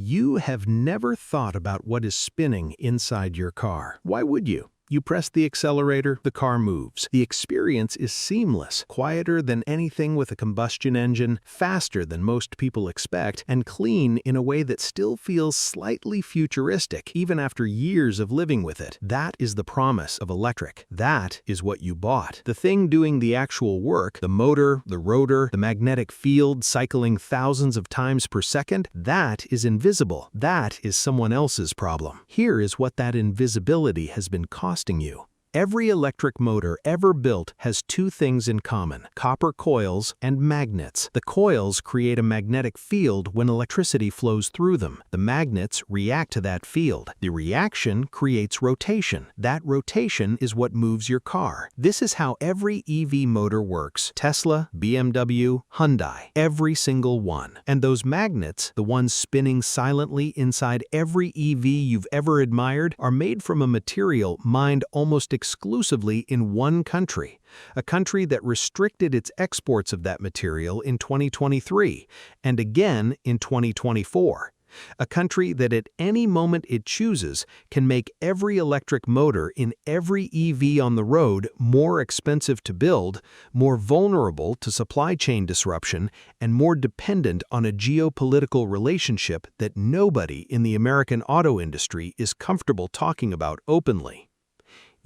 You have never thought about what is spinning inside your car. Why would you? You press the accelerator, the car moves. The experience is seamless, quieter than anything with a combustion engine, faster than most people expect, and clean in a way that still feels slightly futuristic, even after years of living with it. That is the promise of electric. That is what you bought. The thing doing the actual work, the motor, the rotor, the magnetic field cycling thousands of times per second, that is invisible. That is someone else's problem. Here is what that invisibility has been costing you. Every electric motor ever built has two things in common: copper coils and magnets. The coils create a magnetic field when electricity flows through them. The magnets react to that field. The reaction creates rotation. That rotation is what moves your car. This is how every EV motor works: Tesla, BMW, Hyundai, every single one. And those magnets, the ones spinning silently inside every EV you've ever admired, are made from a material mined almost exclusively in one country, a country that restricted its exports of that material in 2023 and again in 2024. A country that at any moment it chooses can make every electric motor in every EV on the road more expensive to build, more vulnerable to supply chain disruption, and more dependent on a geopolitical relationship that nobody in the American auto industry is comfortable talking about openly.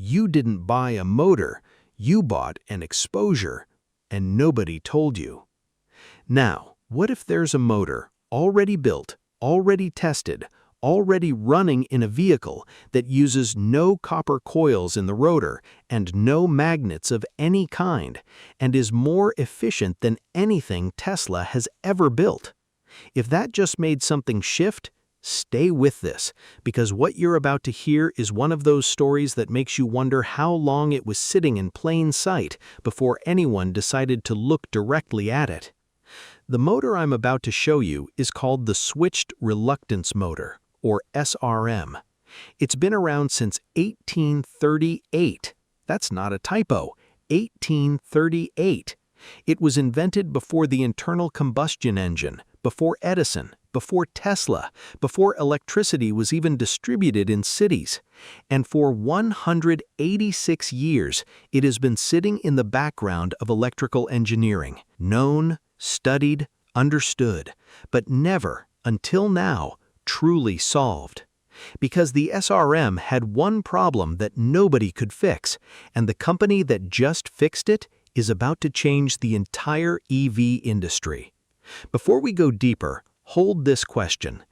You didn't buy a motor, you bought an exposure, and nobody told you. Now, what if there's a motor already built, already tested, already running in a vehicle that uses no copper coils in the rotor and no magnets of any kind, and is more efficient than anything Tesla has ever built? If that just made something shift, stay with this, because what you're about to hear is one of those stories that makes you wonder how long it was sitting in plain sight before anyone decided to look directly at it. The motor I'm about to show you is called the Switched Reluctance Motor, or SRM. It's been around since 1838. That's not a typo. 1838. It was invented before the internal combustion engine, before Edison, before Tesla, before electricity was even distributed in cities. And for 186 years, it has been sitting in the background of electrical engineering, known, studied, understood, but never, until now, truly solved. Because the SRM had one problem that nobody could fix, and the company that just fixed it is about to change the entire EV industry. Before we go deeper, hold this question.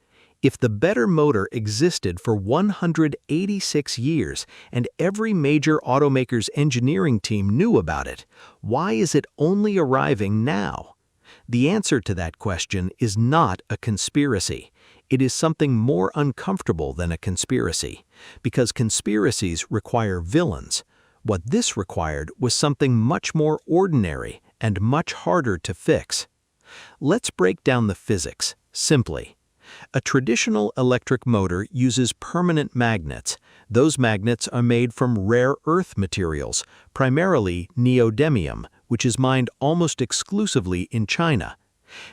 If the better motor existed for 186 years and every major automaker's engineering team knew about it, why is it only arriving now? The answer to that question is not a conspiracy. It is something more uncomfortable than a conspiracy, because conspiracies require villains. What this required was something much more ordinary and much harder to fix. Let's break down the physics, simply. A traditional electric motor uses permanent magnets. Those magnets are made from rare earth materials, primarily neodymium, which is mined almost exclusively in China.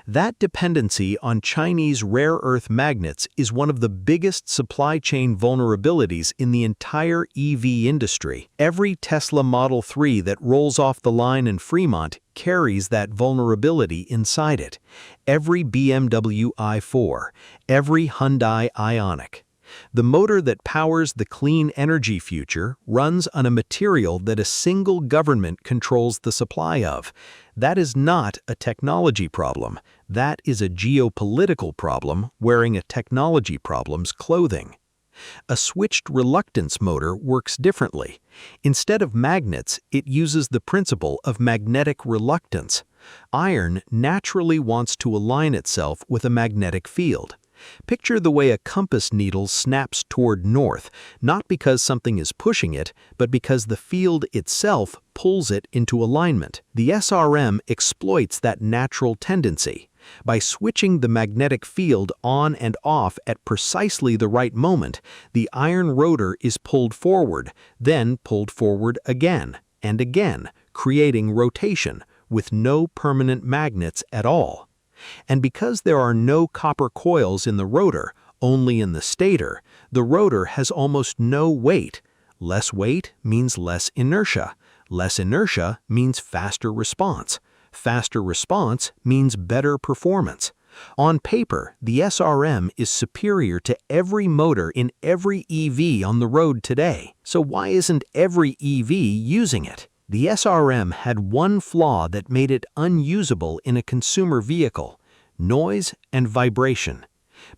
That dependency on Chinese rare earth magnets is one of the biggest supply chain vulnerabilities in the entire EV industry. Every Tesla Model 3 that rolls off the line in Fremont carries that vulnerability inside it. Every BMW i4, every Hyundai Ioniq. The motor that powers the clean energy future runs on a material that a single government controls the supply of. That is not a technology problem. That is a geopolitical problem wearing a technology problem's clothing. A switched reluctance motor works differently. Instead of magnets, it uses the principle of magnetic reluctance. Iron naturally wants to align itself with a magnetic field. Picture the way a compass needle snaps toward north, not because something is pushing it, but because the field itself pulls it into alignment. The SRM exploits that natural tendency. By switching the magnetic field on and off at precisely the right moment, the iron rotor is pulled forward, then pulled forward again and again, creating rotation with no permanent magnets at all. And because there are no copper coils in the rotor, Only in the stator, the rotor has almost no weight. Less weight means less inertia. Less inertia means faster response. Faster response means better performance. On paper, the SRM is superior to every motor in every EV on the road today. So why isn't every EV using it? The SRM had one flaw that made it unusable in a consumer vehicle: noise and vibration.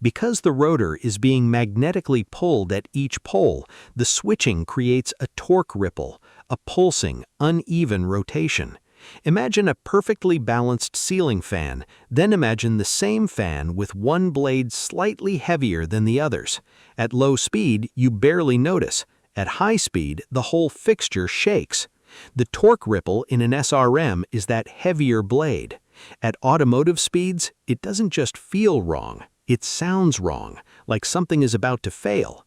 Because the rotor is being magnetically pulled at each pole, the switching creates a torque ripple, a pulsing, uneven rotation. Imagine a perfectly balanced ceiling fan, then imagine the same fan with one blade slightly heavier than the others. At low speed, you barely notice. At high speed, the whole fixture shakes. The torque ripple in an SRM is that heavier blade. At automotive speeds, it doesn't just feel wrong, it sounds wrong, like something is about to fail.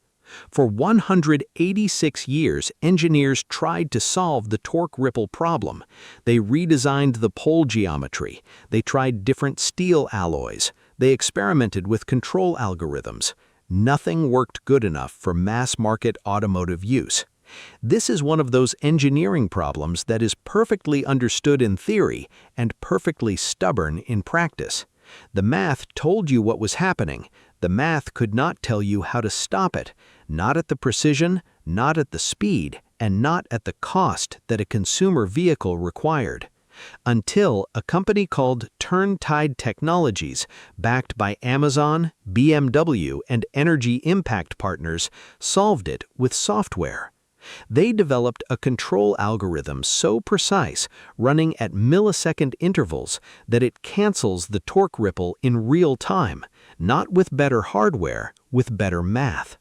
For 186 years, engineers tried to solve the torque ripple problem. They redesigned the pole geometry. They tried different steel alloys. They experimented with control algorithms. Nothing worked good enough for mass-market automotive use. This is one of those engineering problems that is perfectly understood in theory and perfectly stubborn in practice. The math told you what was happening. The math could not tell you how to stop it, not at the precision, not at the speed, and not at the cost that a consumer vehicle required. Until a company called Turntide Technologies, backed by Amazon, BMW, and Energy Impact Partners, solved it with software. They developed a control algorithm so precise, running at millisecond intervals, that it cancels the torque ripple in real time, not with better hardware, with better math.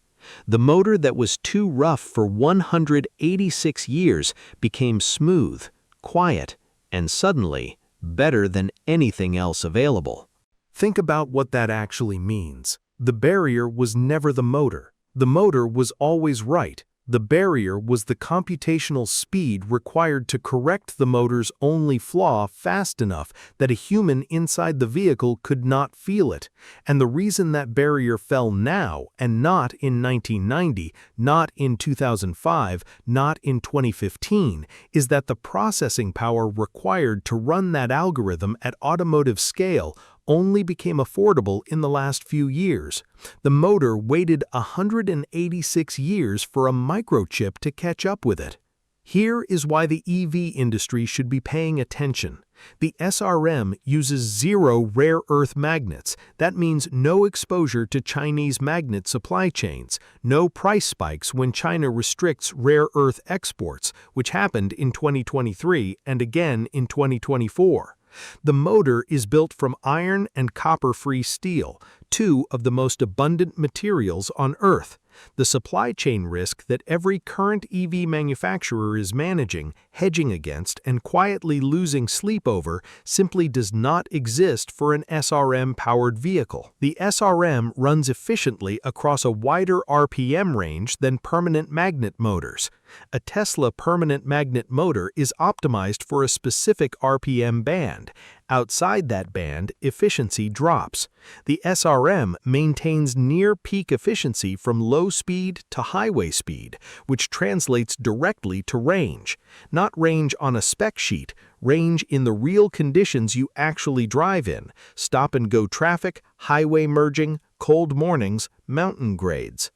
The motor that was too rough for 186 years became smooth, quiet, and suddenly better than anything else available. Think about what that actually means. The barrier was never the motor. The motor was always right. The barrier was the computational speed required to correct the motor's only flaw fast enough that a human inside the vehicle could not feel it. And the reason that barrier fell now and not in 1990, not in 2005, not in 2015, is that the processing power required to run that algorithm at automotive scale only became affordable in the last few years. The motor waited 186 years for a microchip to catch up with it. Here is why the EV industry should be paying attention. The SRM uses 0 rare earth magnets. That means no exposure to Chinese magnet supply chains, no price spikes when China restricts rare earth exports, which happened in 2023 and again in 2024. The motor is built from iron and copper-free steel, two of the most abundant materials on Earth. The supply chain risk that every current EV manufacturer is managing, hedging against, and quietly losing sleep over simply does not exist for an SRM-powered vehicle. The SRM runs efficiently across a wider RPM range than permanent magnet motors. A Tesla permanent magnet motor is optimized for a specific RPM band. Outside that band, efficiency drops. The SRM maintains near-peak efficiency from low speed to highway speed, which translates directly to range. Not range on a spec sheet, range in the real conditions you actually drive in: stop-and-go traffic, highway merging, cold mornings, mountain grades.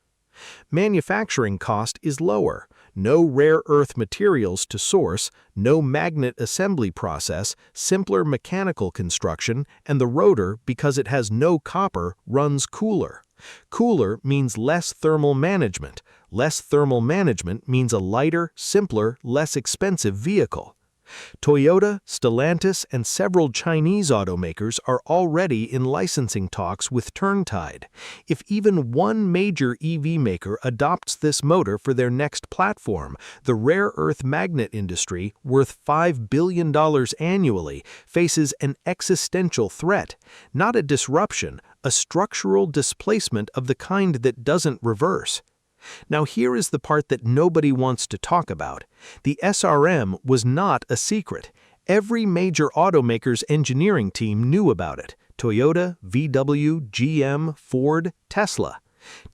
Manufacturing cost is lower. No rare earth materials to source, no magnet assembly process, simpler mechanical construction, and the rotor, because it has no copper, runs cooler. Cooler means less thermal management. Less thermal management means a lighter, simpler, less expensive vehicle. Toyota, Stellantis, and several Chinese automakers are already in licensing talks with Turntide. If even one major EV maker adopts this motor for their next platform, the rare earth magnet industry, worth $5 billion annually, faces an existential threat, not a disruption, a structural displacement of the kind that doesn't reverse. Now here is the part that nobody wants to talk about. The SRM was not a secret. Every major automaker's engineering team knew about it: Toyota, VW, GM, Ford, Tesla.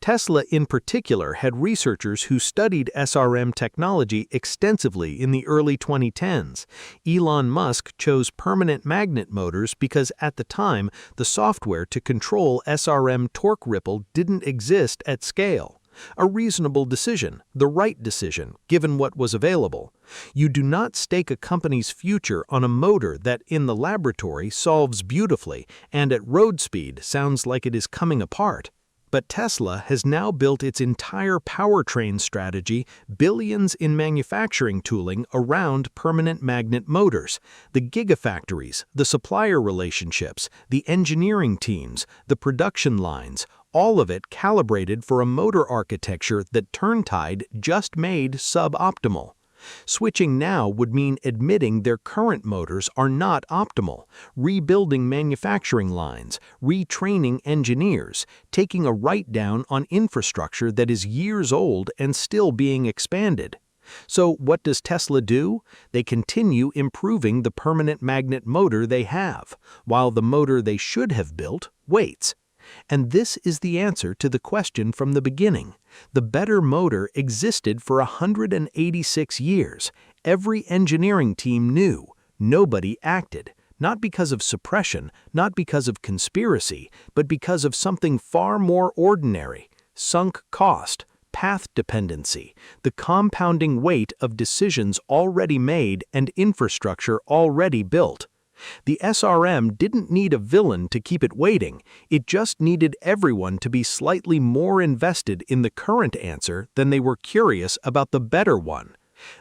Tesla in particular had researchers who studied SRM technology extensively in the early 2010s. Elon Musk chose permanent magnet motors because at the time the software to control SRM torque ripple didn't exist at scale. A reasonable decision, the right decision, given what was available. You do not stake a company's future on a motor that in the laboratory solves beautifully and at road speed sounds like it is coming apart. But Tesla has now built its entire powertrain strategy, billions in manufacturing tooling around permanent magnet motors. The gigafactories, the supplier relationships, the engineering teams, the production lines, all of it calibrated for a motor architecture that Turntide just made suboptimal. Switching now would mean admitting their current motors are not optimal, rebuilding manufacturing lines, retraining engineers, taking a write-down on infrastructure that is years old and still being expanded. So what does Tesla do? They continue improving the permanent magnet motor they have, while the motor they should have built waits. And this is the answer to the question from the beginning. The better motor existed for 186 years. Every engineering team knew. Nobody acted. Not because of suppression, not because of conspiracy, but because of something far more ordinary. Sunk cost, path dependency, the compounding weight of decisions already made and infrastructure already built. The SRM didn't need a villain to keep it waiting, it just needed everyone to be slightly more invested in the current answer than they were curious about the better one.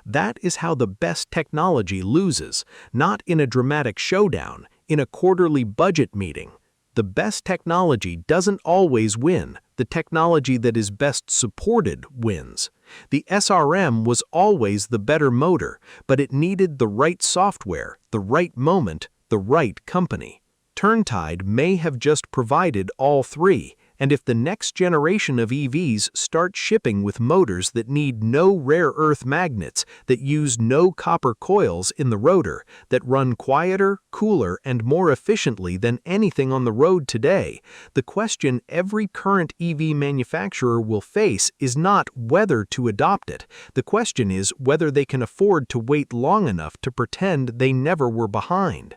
That is how the best technology loses, not in a dramatic showdown, in a quarterly budget meeting. The best technology doesn't always win. The technology that is best supported wins. The SRM was always the better motor, but it needed the right software, the right moment, the right company. Turntide may have just provided all three, and if the next generation of EVs start shipping with motors that need no rare earth magnets, that use no copper coils in the rotor, that run quieter, cooler, and more efficiently than anything on the road today, the question every current EV manufacturer will face is not whether to adopt it. The question is whether they can afford to wait long enough to pretend they never were behind.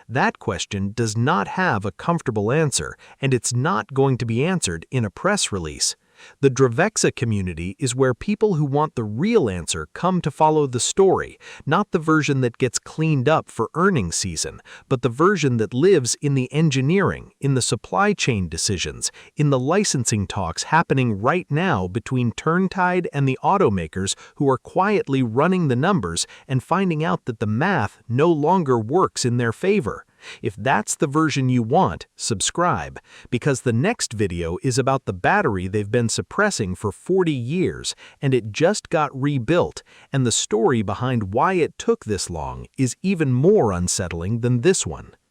That question does not have a comfortable answer, and it's not going to be answered in a press release. The Dravexa community is where people who want the real answer come to follow the story, not the version that gets cleaned up for earnings season, but the version that lives in the engineering, in the supply chain decisions, in the licensing talks happening right now between Turntide and the automakers who are quietly running the numbers and finding out that the math no longer works in their favor. If that's the version you want, subscribe, because the next video is about the battery they've been suppressing for 40 years, and it just got rebuilt, and the story behind why it took this long is even more unsettling than this one.